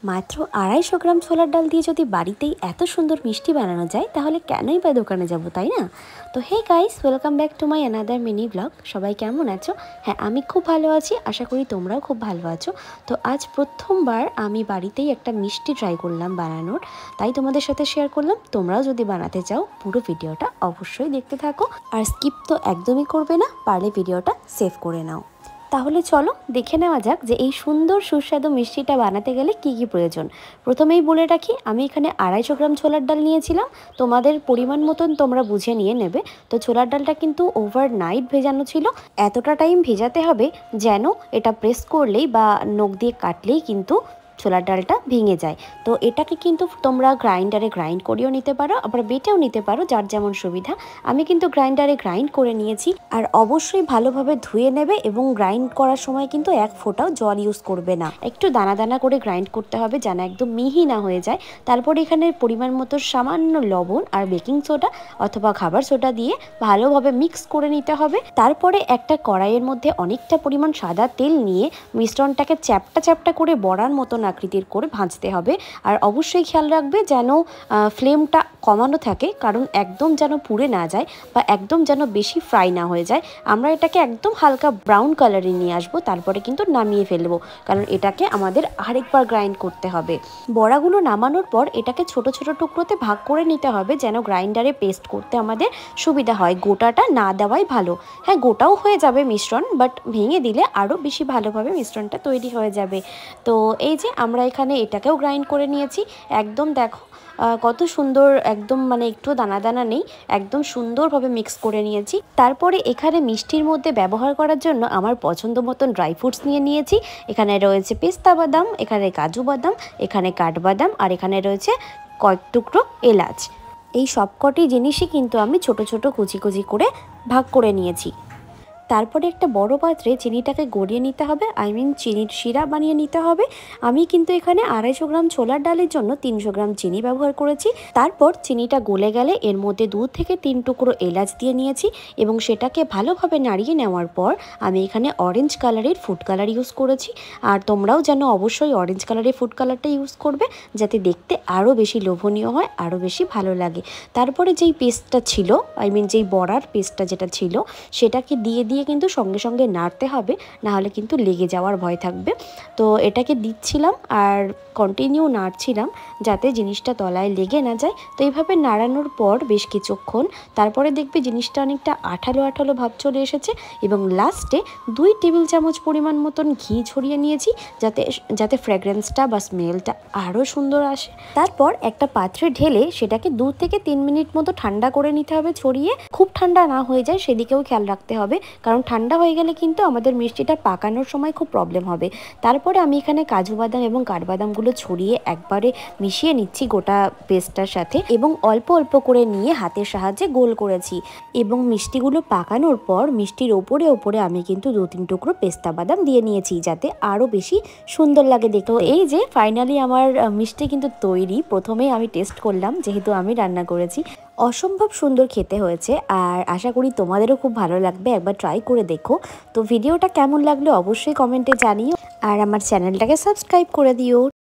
মাত্র 250 গ্রাম ছোলার ডাল দিয়ে যদি বাড়িতেই এত সুন্দর মিষ্টি বানানো যায় তাহলে কেনই বা দোকানে যাব, তাই না? তো hey guys, welcome back to my another mini blog. সবাই কেমন আছো? হ্যাঁ, আমি খুব ভালো আছি, আশা করি তোমরাও খুব ভালো আছো। তো আজ প্রথমবার আমি বাড়িতেই একটা মিষ্টি ট্রাই করলাম বানানোর, তাই তোমাদের সাথে শেয়ার করলাম। তোমরাও যদি বানাতে চাও পুরো ভিডিওটা অবশ্যই দেখতে থাকো, আর স্কিপ তো একদমই করবে না, পারলে ভিডিওটা সেভ করে নাও। তাহলে চলো দেখে নেওয়া যাক যে এই সুন্দর সুস্বাদু মিষ্টিটা বানাতে গেলে কি কি প্রয়োজন। প্রথমেই বলে রাখি, আমি এখানে 250 গ্রাম ছোলার ডাল নিয়েছিলাম। তোমাদের পরিমাণ মতন তোমরা বুঝে নিয়ে নেবে। তো ছোলার ডালটা কিন্তু ওভারনাইট ভেজানো ছিল। এতটা টাইম ভেজাতে হবে যেন এটা প্রেস করলেই বা নখ দিয়ে কাটলেই কিন্তু ছোলার ডালটা ভেঙে যায়। তো এটাকে কিন্তু তোমরা গ্রাইন্ডারে গ্রাইন্ড করেও নিতে পারো, আবার বেটেও নিতে পারো, যার যেমন সুবিধা। আমি কিন্তু গ্রাইন্ডারে গ্রাইন্ড করে নিয়েছি। আর অবশ্যই ভালোভাবে ধুয়ে নেবে এবং গ্রাইন্ড করার সময় কিন্তু এক ফোঁটাও জল ইউজ করবে না, একটু দানা দানা করে গ্রাইন্ড করতে হবে যেন একদম মিহি না হয়ে যায়। তারপর এখানে পরিমাণ মতো সামান্য লবণ আর বেকিং সোডা অথবা খাবার সোডা দিয়ে ভালোভাবে মিক্স করে নিতে হবে। তারপরে একটা কড়াইয়ের মধ্যে অনেকটা পরিমাণ সাদা তেল নিয়ে মিশ্রণটাকে চ্যাপটা চ্যাপটা করে বড়ার মতন আকৃতির করে ভাজতে হবে। আর অবশ্যই খেয়াল রাখবে যেন ফ্লেমটা কমানো থাকে, কারণ একদম যেন পুড়ে না যায় বা একদম যেন বেশি ফ্রাই না হয়ে যায়। আমরা এটাকে একদম হালকা ব্রাউন কালারে নিয়ে আসবো, তারপরে কিন্তু নামিয়ে ফেলবো, কারণ এটাকে আমাদের আরেকবার গ্রাইন্ড করতে হবে। বড়াগুলো নামানোর পর এটাকে ছোট ছোট টুকরোতে ভাগ করে নিতে হবে যেন গ্রাইন্ডারে পেস্ট করতে আমাদের সুবিধা হয়। গোটাটা না দেওয়াই ভালো। হ্যাঁ, গোটাও হয়ে যাবে মিশ্রণ, বাট ভেঙে দিলে আরও বেশি ভালোভাবে মিশ্রণটা তৈরি হয়ে যাবে। তো এই যে আমরা এখানে এটাকেও গ্রাইন্ড করে নিয়েছি। একদম দেখো কত সুন্দর, একদম মানে একটু দানা দানা নেই, একদম সুন্দরভাবে মিক্স করে নিয়েছি। তারপরে এখানে মিষ্টির মধ্যে ব্যবহার করার জন্য আমার পছন্দ মতন ড্রাই ফ্রুটস নিয়ে নিয়েছি। এখানে রয়েছে পেস্তা বাদাম, এখানে কাজু বাদাম, এখানে কাঠবাদাম, আর এখানে রয়েছে কয়েক টুকরো এলাচ। এই সবকটি জিনিসই কিন্তু আমি ছোট ছোট কুচি কুচি করে ভাগ করে নিয়েছি। তারপরে একটা বড় পাত্রে চিনিটাকে গড়িয়ে নিতে হবে, চিনির শিরা বানিয়ে নিতে হবে। আমি কিন্তু এখানে 250 গ্রাম ছোলার ডালের জন্য 300 গ্রাম চিনি ব্যবহার করেছি। তারপর চিনিটা গলে গেলে এর মধ্যে 2 থেকে 3 টুকরো এলাচ দিয়ে নিয়েছি এবং সেটাকে ভালোভাবে নাড়িয়ে নেওয়ার পর আমি এখানে অরেঞ্জ কালারের ফুড কালার ইউজ করেছি। আর তোমরাও যেন অবশ্যই অরেঞ্জ কালারের ফুড কালারটা ইউজ করবে, যাতে দেখতে আরও বেশি লোভনীয় হয়, আরও বেশি ভালো লাগে। তারপরে যেই পেস্টটা ছিল, যেই বড়ার পেস্টটা যেটা ছিল, সেটাকে দিয়ে কিন্তু সঙ্গে সঙ্গে নাড়তে হবে, না হলে কিন্তু লেগে যাওয়ার ভয় থাকবে। তো এটাকে দিচ্ছিলাম আর কন্টিনিউ নাড়ছিলাম যাতে জিনিসটা তলায় লেগে না যায়। তো এইভাবে নাড়ানোর পর বেশ কিছুক্ষণ তারপরে দেখবে জিনিসটা অনেকটা আঠালো আঠালো ভাব চলে এসেছে এবং লাস্টে 2 টেবিল চামচ পরিমাণ মতন ঘি ছড়িয়ে নিয়েছি, যাতে যাতে ফ্র্যাগ্রেন্সটা বা স্মেলটা আরও সুন্দর আসে। তারপর একটা পাত্রে ঢেলে সেটাকে 2 থেকে 3 মিনিট মতো ঠান্ডা করে নিতে হবে ছড়িয়ে। খুব ঠান্ডা না হয়ে যায় সেদিকেও খেয়াল রাখতে হবে, কারণ ঠান্ডা হয়ে গেলে কিন্তু আমাদের মিষ্টিটা পাকানোর সময় খুব প্রবলেম হবে। তারপরে আমি এখানে কাজু বাদাম এবং কাঠবাদামগুলো ছড়িয়ে একবারে মিশিয়ে নিচ্ছি গোটা পেস্টটার সাথে এবং অল্প অল্প করে নিয়ে হাতের সাহায্যে গোল করেছি। এবং মিষ্টিগুলো পাকানোর পর মিষ্টির ওপরে ওপরে আমি কিন্তু 2-3 টুকরো পেস্তা বাদাম দিয়ে নিয়েছি, যাতে আরও বেশি সুন্দর লাগে দেখতে। এই যে ফাইনালি আমার মিষ্টি কিন্তু তৈরি। প্রথমেই আমি টেস্ট করলাম, যেহেতু আমি রান্না করেছি। অসম্ভব সুন্দর খেতে হয়েছে, আর আশা করি তোমাদেরও খুব ভালো লাগবে, একবার ট্রাই করে দেখো। তো ভিডিওটা কেমন লাগলো অবশ্যই কমেন্টে জানিও, আর আমার চ্যানেলটাকে সাবস্ক্রাইব করে দিও।